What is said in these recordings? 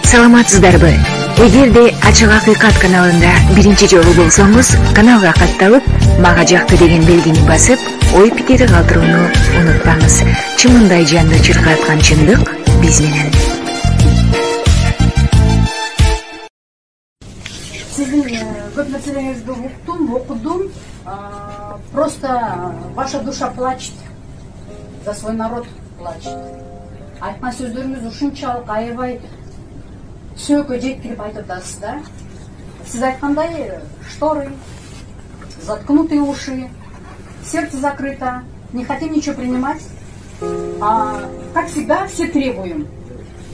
Саламатсыздарбы? Эгерде Ачык Акыйкат каналында биринчи жолу болсоңуз, каналга катталып, мага жакты деген белгини басып, ой пикири калтырууну унутпаңыз. Чымындай жанды чыркаткан чындык биз менен. Сиздин көп нерселеріңізді уктум, окудум. Просто ваша душа плачет. За свой народ плачет. Айткан сөздөрүңүз ушунчалык аябай сөккө жеткирип айтып атасыз да. Сиз айткандай, шторы, заткнутые уши, сердце закрыто, не хотим ничего принимать. Как всегда, все требуем.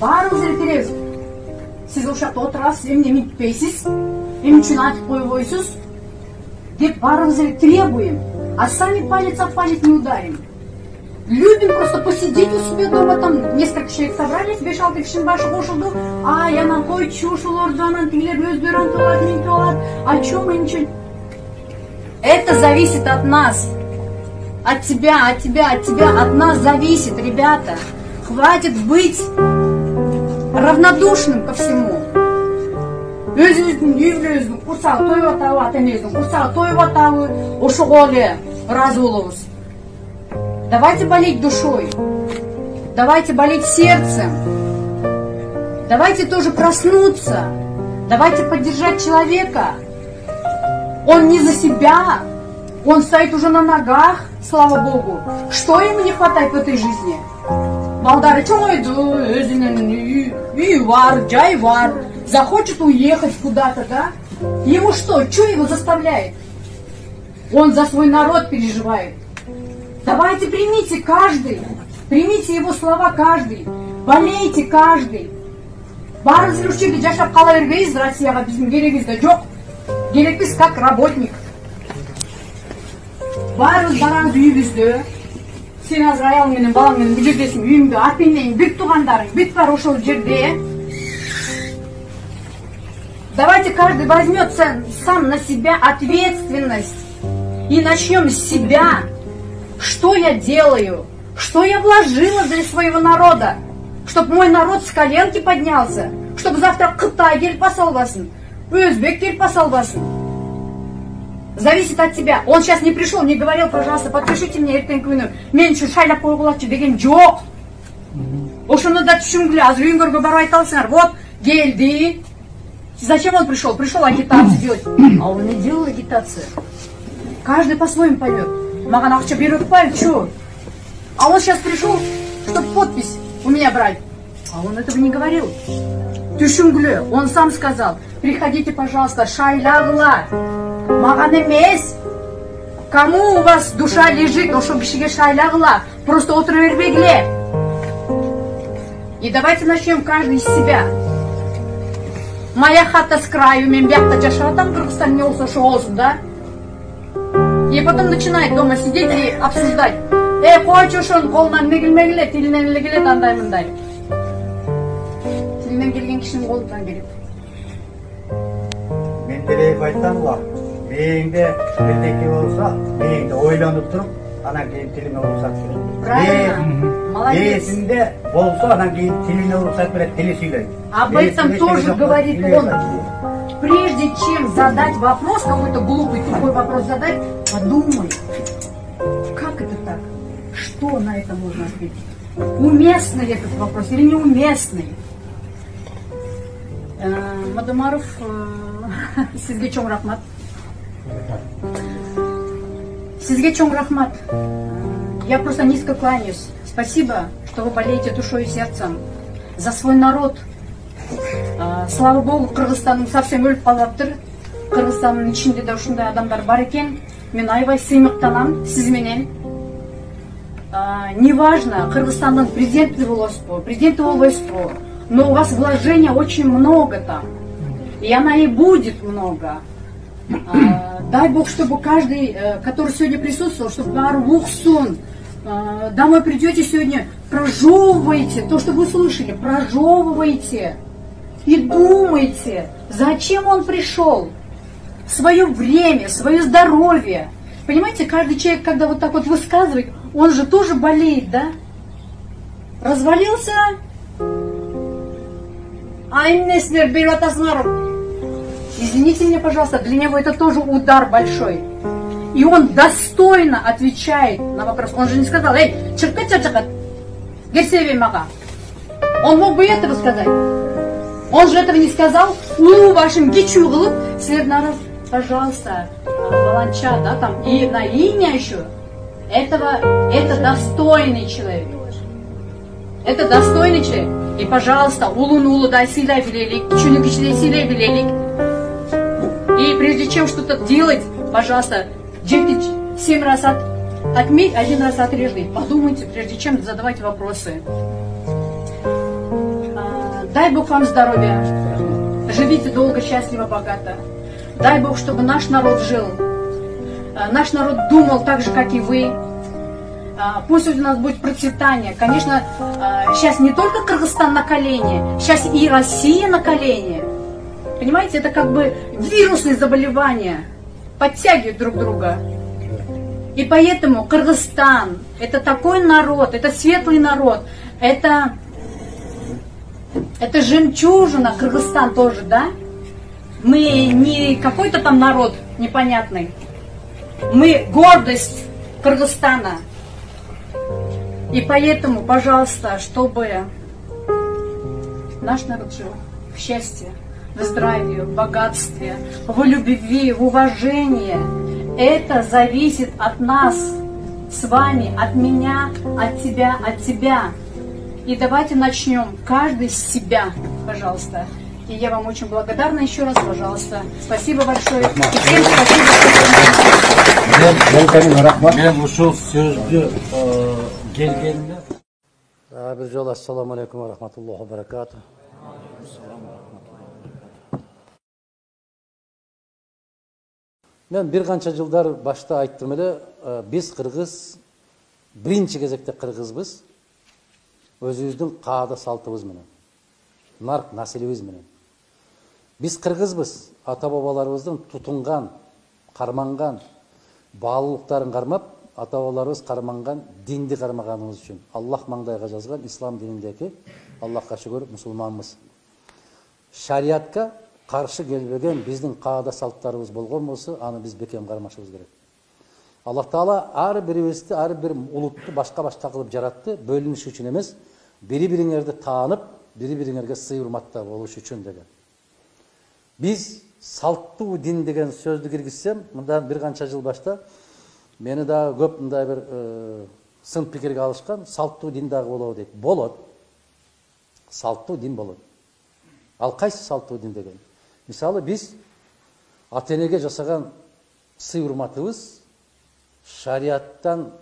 Баарыбыз эле теребиз. Сиз ушакта отурасыз, эмне минтпейсиз, эмне үчүн айтып койбойсуз деп баарыбыз эле требуем, а сами палец об палец не ударим. Любим просто посидеть у себя дома, там несколько человек собрались, 5-6 кишинин башы кошулду. Анан койчу ушулорду, анан тигилер өздөрү антип алат, мынтип алат. А чё мы ничего? Это зависит от нас. От тебя, от тебя, от тебя, от нас зависит, ребята. Хватит быть равнодушным ко всему. Өзүңүздүн үйүңүздүн курсагы тоюп атабы, ата энеңиздин курсагы тоюп атабы, ошого эле ыраазы болобуз. Давайте болеть душой, давайте болеть сердцем, давайте тоже проснуться, давайте поддержать человека. Он не за себя, он стоит уже на ногах, слава Богу. Что ему не хватает в этой жизни? Балдары чоңойду, өзүнүн үйү бар, жай бар, захочет уехать куда-то, да? Ему что его заставляет? Он за свой народ переживает. Давайте примите каждый, примите его слова каждый, болейте каждый. Баарыбыз ушул жерде жашап кала бербейбиз, Россияга биздин керегибиз да жок. Керекпиз как работник. Баарыбыз барабыз үйүбүздө. Сен азыр аял менен балаң менен бул жердесиң, үйүңдө, ата энең, бүт туугандарың, бүт бар ошол жерде. Давайте каждый возьмет сам на себя ответственность и начнем с себя. Что я делаю? Что я вложила для своего народа? Чтобы мой народ с коленки поднялся. Чтобы завтра Кытай келип басалбасын, Өзбек келип басалбасын. Зависит от тебя. Он сейчас не пришел, не говорил, пожалуйста, подпишите мне эртеңки күнү. Мен үчүн шайлап койгулачы деген жок. Ошону да түшүнгүлө. Азыр үйүңөргө барып айта алсыңар. Вот, келди. Зачем он пришел? Пришел агитацию делать. А он не делал агитацию. Каждый по-своему поймет. Маган акча берип атпайбы, чё? А он сейчас пришел, чтобы подпись у меня брать. А он этого не говорил. Түшүнгүлө. Он сам сказал, приходите, пожалуйста, шайлагыла. Маган эмес. Кому у вас душа лежит, ошол кишиге шайлагыла. Просто отура бербегиле. И давайте начнем каждый из себя. Моя хата с краю, мен биякта жашап атам, Кыргызстан не болсо ошо болсун, да? И потом начинает дома сидеть и обсуждать. Койчу ошонун колунан эмне келмегиле, тилинен эле келет андай мындай. Тилинен келген кишинин колунан келет. Мен деле айтам го. Мээңде бирдеке болсо, мээңде ойлонуп туруп, анан кийин тилиңе уруксат берет. Правильно. Молодец. Мээсинде болсо, анан кийин тилиңе уруксат берет, тили сүйлөйт. Об этом тоже говорит он. Прежде чем задать вопрос, какой-то глупый, тупой вопрос задать, подумай, как это так? Что на это можно ответить? Уместный ли этот вопрос или неуместный? Мадумаров, сизге чоң рахмат. Сизге чоң рахмат. Я просто низко кланяюсь. Спасибо, что вы болеете душой и сердцем за свой народ. Слава Богу, Кыргызстаның совсем өлүп калаптыр. Кыргызстандын ичинде да ушундай адамдар бар экен. Мен аябай сыймыктанам сиз менен. Неважно, Кыргызстандын президенти болосузбу, президенти болбойсузбу, но у вас вложения очень много там. И она и будет много. Дай Бог, чтобы каждый, который сегодня присутствовал, чтобы уксун. Домой придете сегодня, прожевывайте то, что вы слышали, прожевывайте. И думайте, зачем он пришел, свое время, свое здоровье. Понимаете, каждый человек, когда вот так вот высказывает, он же тоже болеет, да? Развалился, А эмнесилер берип атасыңар. Извините меня, пожалуйста, для него это тоже удар большой. И он достойно отвечает на вопрос. Он же не сказал: эй, чыркат чачакат, герсевей мага. Он мог бы этого сказать. Он же этого не сказал. Ну, вашим гичу кылып, силер народ, пожалуйста, волонча, да, там, и на имя еще. Это достойный человек. Это достойный человек. И, пожалуйста, улун улудай сыйлай билелик, кичуну кичидей сыйлай билелик. И прежде чем что-то делать, пожалуйста, 7 раз отметь, 1 раз отрежь. Подумайте, прежде чем задавать вопросы. Дай Бог вам здоровья. Живите долго, счастливо, богато. Дай Бог, чтобы наш народ жил. Наш народ думал так же, как и вы. Пусть у нас будет процветание. Конечно, сейчас не только Кыргызстан на колене, сейчас и Россия на колене. Понимаете, это как бы вирусные заболевания подтягивают друг друга. И поэтому Кыргызстан — это такой народ, это светлый народ, это жемчужина, Кыргызстан тоже, да? Мы не какой-то там народ непонятный. Мы гордость Кыргызстана. И поэтому, пожалуйста, чтобы наш народ жил в счастье, в здравии, в богатстве, в любви, в уважении. Это зависит от нас с вами, от меня, от тебя. И давайте начнем каждый с себя, пожалуйста. И я вам очень благодарна еще раз, пожалуйста. Спасибо большое. И всем спасибо. Мен ушул сөздү келгенде бир жолу ассаламу алейкум ва рахматуллахи ва баракату. Мен бир канча жылдар башта айттым эле, биз кыргыз, биринчи кезекте кыргызбыз, өзүбүздүн каада салтыбыз менен, нарк населебиз менен. Биз кыргызбыз, ата бабаларыбыздын тутунган, карманган баалуулуктарын кармап, ата бабаларыбыз карманган динди кармаганыбыз үчүн Аллах маңдайга жазган ислам дининдеги, Аллахка шүгүр, мусулманбыз. Шариатка каршы келбеген биздин каада салттарыбыз болгон болсо, аны биз бекем кармашыбыз керек. Аллах Таала ар бирибизди, ар бир улутту башка кылып жаратты, бөлүнүш үчүн эмес, бири-бириңерди таанып, бири-бириңерге сый-урматта болуш үчүн деген. Биз салттуу дин деген сөздү киргизсем, мындан бир канча жыл башта мени дагы көп мындай бир сын пикирге алышкан, салттуу дин дагы болобу дейт. Болот. Салттуу дин болот. Ал кайсы салттуу дин деген? Мисалы, биз ата-энеге жасаган сый-урматыбыз шариаттан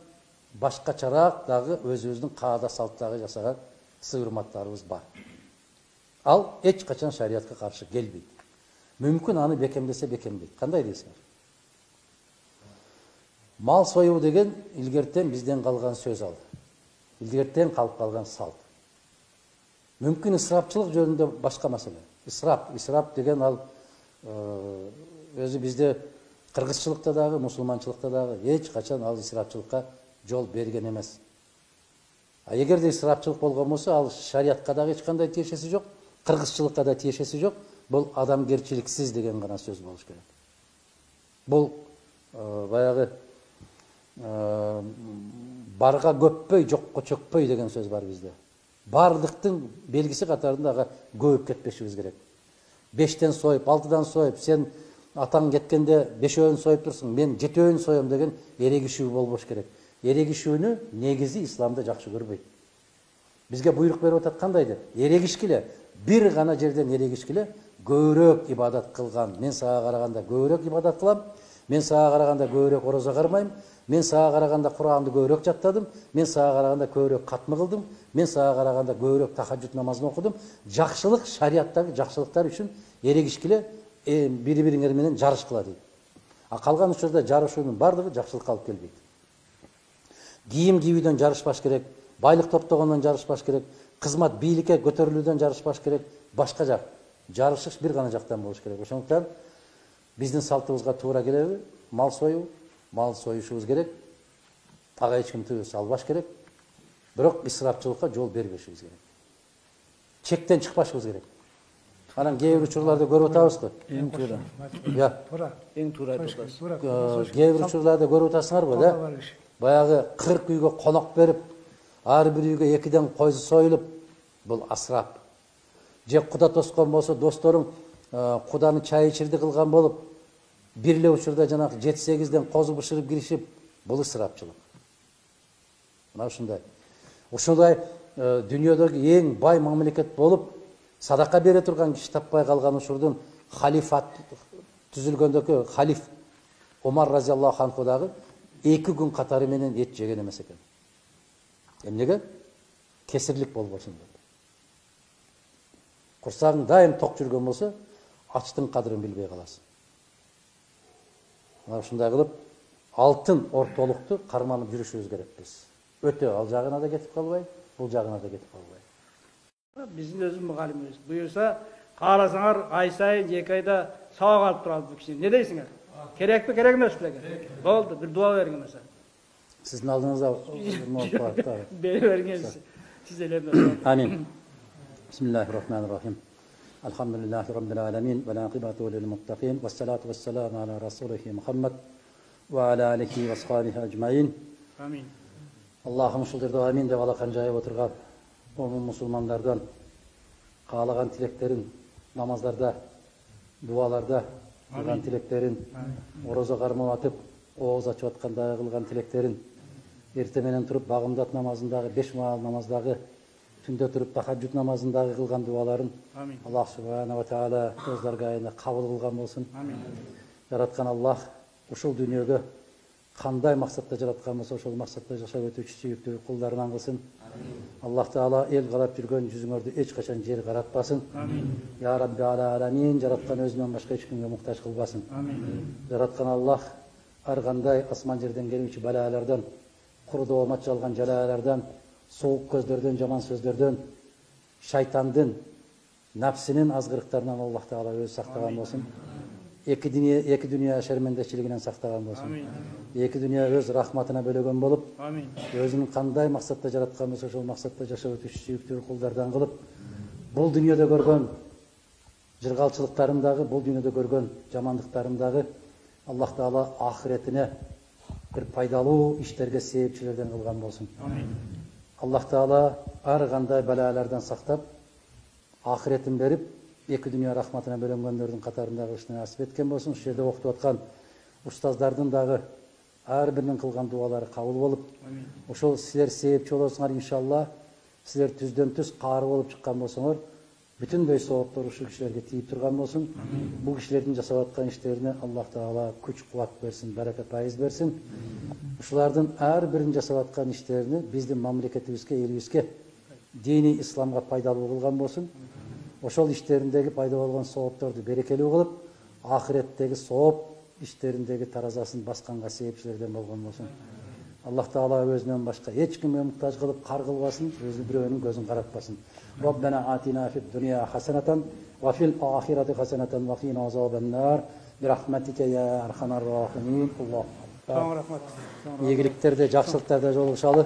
башкачараак дагы өзүбүздүн каада салттагы жасаган сый-урматтарыбыз бар. Ал эч качан шариатка каршы келбейт. Мүмкүн аны бекемдесе бекемдейт. Кандай дейсиңер? Мал союу деген илгертен бизден калган сөз ал. Илгертен калып калган салт. Мүмкүн ысырапчылык жөнүндө башка маселе. Исрап деген ал өзү бизде кыргызчылыкта дагы, мусулманчылыкта дагы эч качан ал исрапчылыкка жол берген эмес. А эгерде исрапчылык болгон болсо, ал шариатка дагы эч кандай тиешеси жок, кыргызчылыкка да тиешеси жок. Бул адамгерчиликсиз деген гана сөз болуш керек. Бул баягы барга көппөй, жокко чөкпөй деген сөз бар бизде. Бардыктын белгиси катарында көбүп кетпешибиз керек. 5тен союп, 6дан союп, сен атаң кеткенде 5өөн союп турсуң, мен 7өөн союм деген эрегишүү болбош керек. Эрегишүүнү негизи исламда жакшы көрбөйт. Бизге буйрук берип атат кандай деп? Эрегишкиле, бир гана жерден эрегишкиле, көбүрөөк ибадат кылган. Мен сага караганда көбүрөөк ибадат кылам, мен сага караганда көбүрөөк орозо кармайм, мен сага караганда Куранды көбүрөөк жаттадым, мен сага караганда көбүрөөк катмы кылдым, мен сага караганда көбүрөөк тахажжуд намазын окудум. Жакшылык, шариаттагы жакшылыктар үчүн эрегишкиле, бири-бириңер менен жарышкыла дейт. А калган учурда жарышуунун бардыгы жакшылыкка алып келбейт. Кийим кийүүдөн жарышпаш керек, байлык топтогондон жарышпаш керек, кызмат бийликке көтөрүлүүдөн жарышпаш керек, башка жак. Жарышыш бир гана жактан болуш керек. Ошондуктан биздин салтыбызга туура келеби? Мал союшубуз керек. Пага эч ким салбаш керек. Бирок исрапчылыкка жол бербешибиз керек. Чектен чыкпашыбыз керек. Анан кээ бир учурларда көрүп атабызбы? Эң туура. Эң туура айтып атасыз. Кээ бир учурларда көрүп атасыңарбы, да? Баягы 40 үйгө конок берип, ар бир үйгө 2ден койзу союлуп, бул асрап. Же куда тоскон болсо, досторуң куданы чай ичирди кылган болуп, бир эле учурда жанагы 7-8ден козу бышырып киришип, бул ысырапчылык. Мына ушундай. Ушундай дүйнөдөгү эң бай мамлекет болуп, садака бере турган киши таппай калган учурдун халифат түзүлгөндөгү халиф Омар разияллаху анху дагы 2 күн катары менен эт жеген эмес экен. Эмнеге? Кесирлик болбосун деп. Курсагың дайым ток жүргөн болсо, ачтын кадырын билбей каласың. Мына ушундай кылып, алтын ортолукту карманып жүрүшүбүз керек биз. Өтө ал жагына да кетип калбай, бул жагына да кетип калбай. Биздин өзү мугалимибиз. Буюрса, кааласаңар ай сайын 2 айда сабак алып турабыз бу киши. Не дейсиңер? Керекпи, керек эмеспи экен? Болду, бир дуа бериңиз. Сиздин алдыңызда Бере бергенсиз. Сиз эле. Амин. Бисмиллахир-рахманир-рахим. Алхамдулиллахи rabbil alamin ve l'aqibatu lil muttaqin ve salatu vesselamu ala rasulihi Muhammad ve ala alihi ve sahbihi ecmaîn. Amin. Allah'ım uşuldur da amin de valakan jayıp oturgan onun musulmanlardan kağlagan tileklerin namazlarda, dualarda kılgan tileklerin, oroza karmap atıp, oğuz açıp atkanda kılgan tileklerin, ertemenen turup bağımdat namazındağı, 5 maal namazdagı, tünde turup tahajjud namazındağı kılgan duaların Allah subhanahu ve taala özlerge ayında kabul kılgan bolsun. Yaratkan Allah uşul dünyöge qanday maqsadda jaratkan bolsa ошол мақсатта жашап өтүүчү сүйүктүү кулдарынан кылсын. Аллах таала эл карап жүргөн жүзүңөрдү эч качан жер каратпасын. Я Rabbi аламин, жараткан өзүнөн башка эч кимге муктаж кылбасын. Жараткан Аллах ар кандай асман жерден келүүчү балалардан, курдоо матчалган жалалардан, суук көздөрдөн, жаман сөздөрдөн, шайтандын, нафсинин азгырыктарынан Аллах таала өзү сактаган болсун. Эки дүние шермендешчилигинен сактаган болсун. Эки дүние өз рахматына бөлөгөн болуп, өзүнүн кандай максатта жараткан болсо ошол максатта жашап өтүшү сүйүктүү кулдардан кылып, бул дүйнөдө көргөн жыргалчылыктарым дагы, бул дүйнөдө көргөн жамандыктарым дагы Аллах таала ахиретине бир пайдалуу иштерге себепчилерден кылган болсун. Аллах таала ар кандай балалардан сактап, ахиретин берип, эки дүние рахматына бөлөнгөндөрдүн катарында кылышты насип эткен болсун. Ушул жерде окутуп аткан устаздардын дагы ар биринин кылган дуалары кабыл болуп, ошол силер себепчи болосуңар иншалла. Силер түздөн түз каары болуп чыккан болсоңор, бүтүндөй сооптор ушул кишилерге тийип турган болсун. Бул кишилердин жасап аткан иштерине Аллах таала күч кубат берсин, барака пайыз берсин. Ушулардын ар бирин жасап аткан иштерине биздин мамлекетибизге, элибизге, дини исламга пайдалуу кылган болсун. Ошол иштериндеги пайда болгон соопторду берекелүү кылып, ахиреттеги сооп иштериндеги таразасын басканга себепчилерден болгон болсун. Аллах таала өзүнөн башка эч кимге муктаж кылып кар кылбасын, өзү бирөөнүн көзүн каратпасын. Rabbana atina fid dunya hasanatan wa fil akhirati hasanatan wa qina azabannar bi rahmatika ya arhamar rahimin. Alloh. Rahmat. Ийгиликтерде, жакшылыктарда жолугушалы.